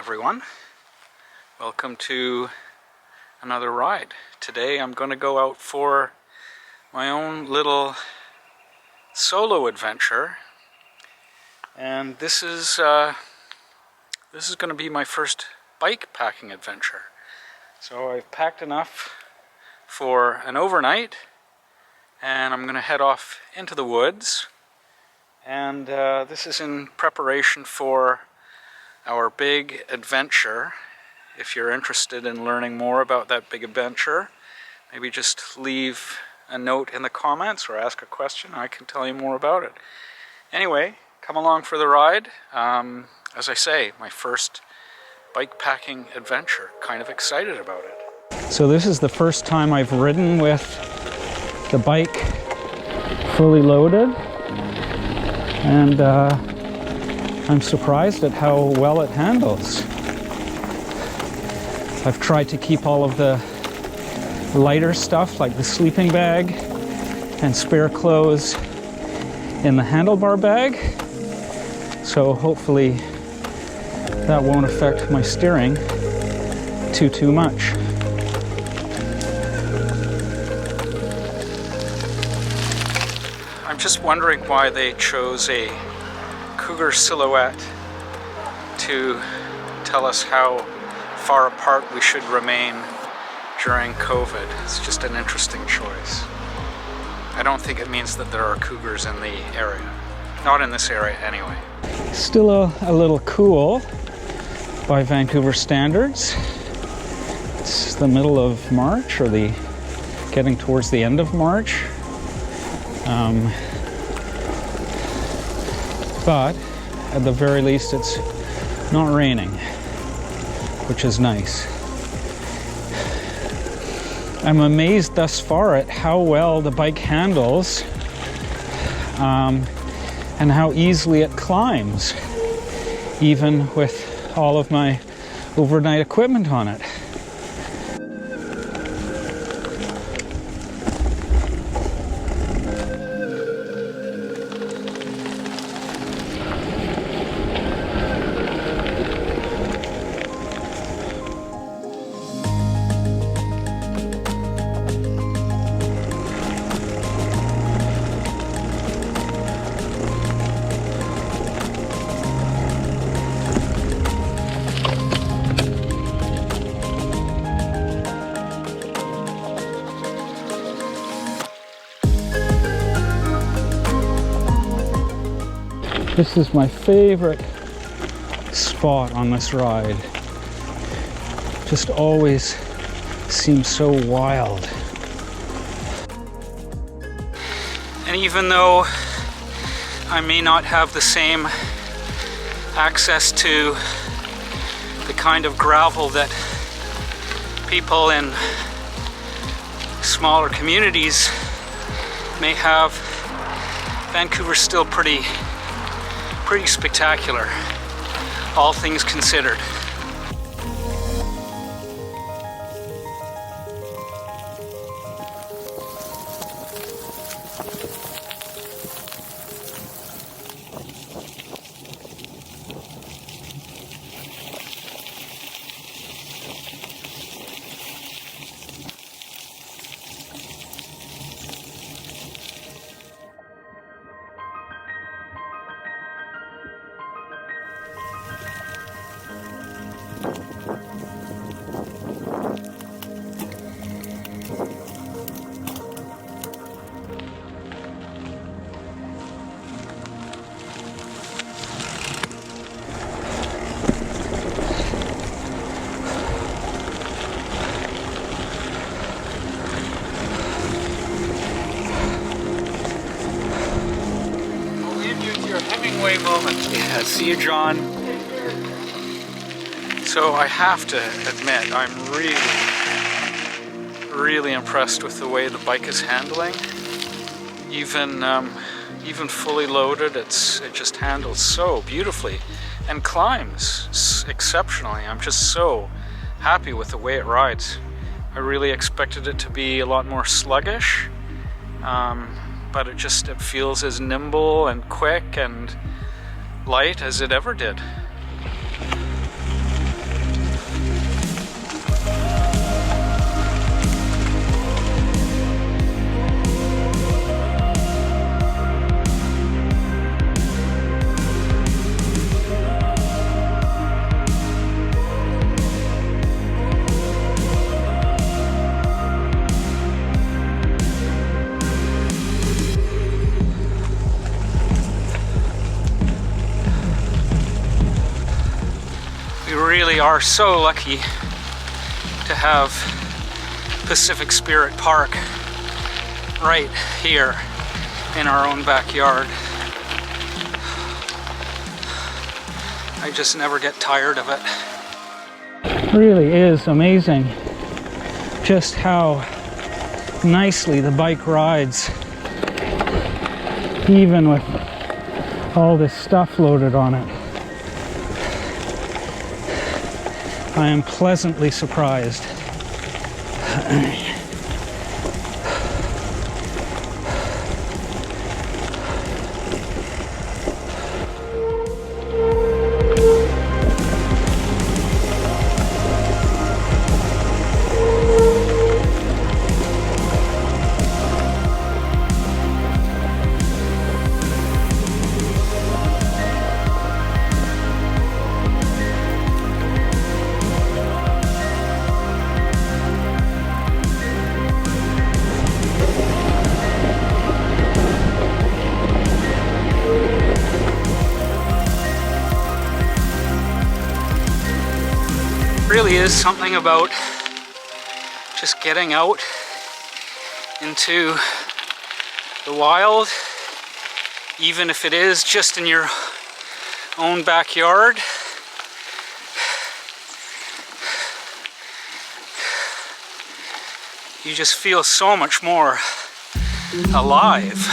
everyone. Welcome to another ride. Today I'm going to go out for my own little solo adventure, and this is going to be my first bike packing adventure. So I've packed enough for an overnight, and I'm going to head off into the woods, and this is in preparation for our big adventure. If you're interested in learning more about that big adventure, maybe just leave a note in the comments or ask a question. I can tell you more about it. Anyway, come along for the ride. As I say, my first bike packing adventure. Kind of excited about it. So this is the first time I've ridden with the bike fully loaded, and I'm surprised at how well it handles. I've tried to keep all of the lighter stuff like the sleeping bag and spare clothes in the handlebar bag, so hopefully that won't affect my steering too much. I'm just wondering why they chose a cougar silhouette to tell us how far apart we should remain during COVID. It's just an interesting choice. I don't think it means that there are cougars in the area. Not in this area anyway. Still a little cool by Vancouver standards. It's the middle of March, or getting towards the end of March. But at the very least it's not raining, which is nice. I'm amazed thus far at how well the bike handles and how easily it climbs, even with all of my overnight equipment on it. This is my favorite spot on this ride. Just always seems so wild. And even though I may not have the same access to the kind of gravel that people in smaller communities may have, Vancouver's still pretty spectacular, all things considered. Moment. Yeah, see you, John. So I have to admit, I'm really impressed with the way the bike is handling. Even fully loaded, it just handles so beautifully and climbs exceptionally. I'm just so happy with the way it rides. I really expected it to be a lot more sluggish, but it feels as nimble and quick and light as it ever did. really are so lucky to have Pacific Spirit Park right here in our own backyard. I just never get tired of it. It really is amazing just how nicely the bike rides, even with all this stuff loaded on it. I am pleasantly surprised. Really is something about just getting out into the wild, even if it is just in your own backyard. You just feel so much more alive.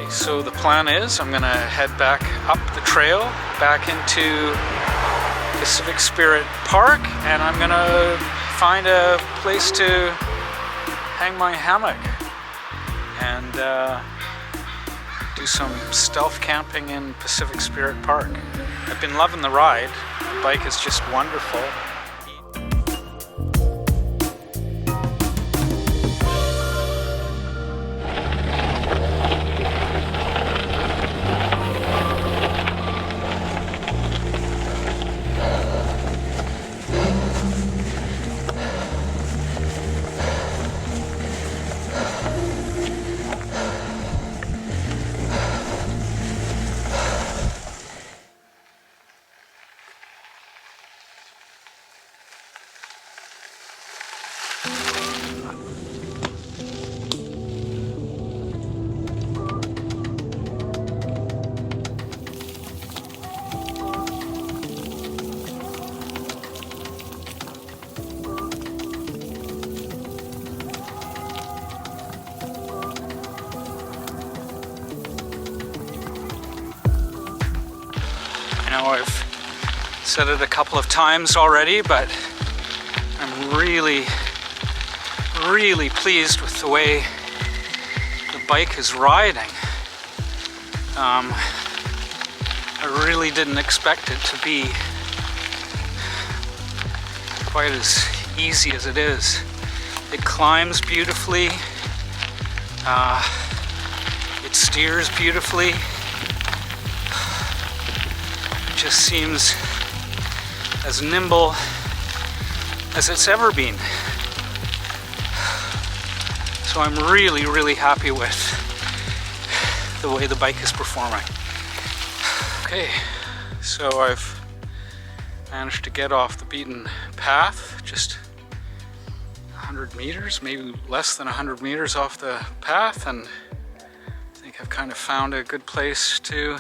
So the plan is I'm gonna head back up the trail, back into Pacific Spirit Park, and I'm gonna find a place to hang my hammock and do some stealth camping in Pacific Spirit Park. I've been loving the ride. The bike is just wonderful. Now I've Said it a couple of times already, but I'm really pleased with the way the bike is riding. I really didn't expect it to be quite as easy as it is. It climbs beautifully, it steers beautifully, it just seems as nimble as it's ever been. So I'm really happy with the way the bike is performing. Okay, so I've managed to get off the beaten path, just 100 meters, maybe less than 100 meters off the path, and I think I've kind of found a good place to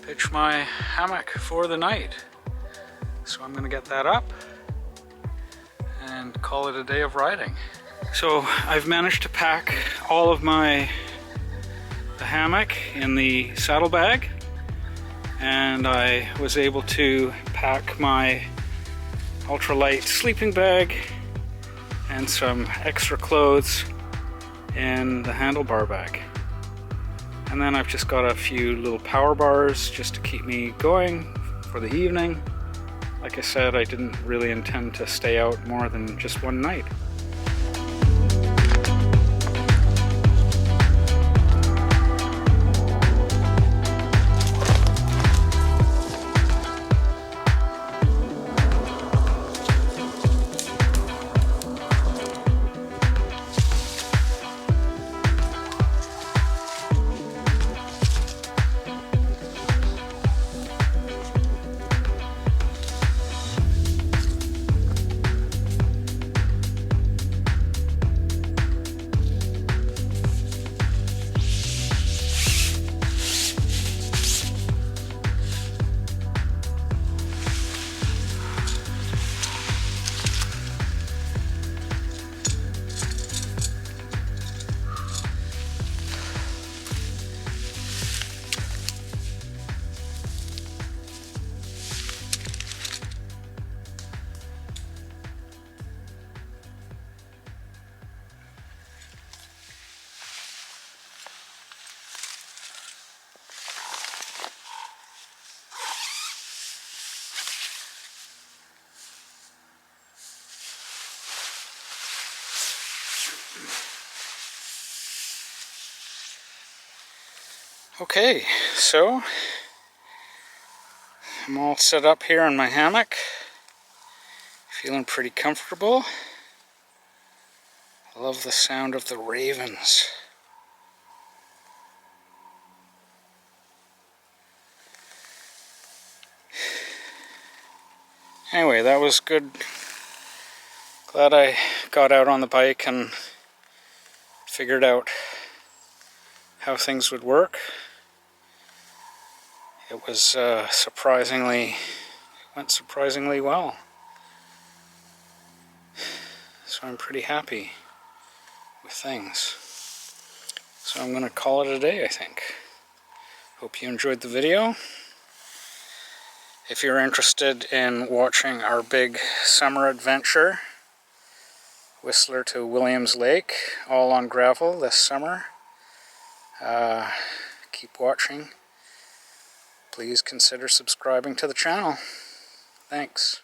pitch my hammock for the night. So I'm gonna get that up and call it a day of riding. So I've managed to pack all of the hammock in the saddlebag, and I was able to pack my ultralight sleeping bag and some extra clothes in the handlebar bag. And then I've just got a few little power bars just to keep me going for the evening. Like I said, I didn't really intend to stay out more than just one night. Okay, so I'm all set up here in my hammock, feeling pretty comfortable. I love the sound of the ravens. Anyway, that was good. Glad I got out on the bike and figured out how things would work. It was went surprisingly well. So I'm pretty happy with things. So I'm gonna call it a day, I think. Hope you enjoyed the video. If you're interested in watching our big summer adventure, Whistler to Williams Lake, all on gravel this summer, keep watching. Please consider subscribing to the channel. Thanks.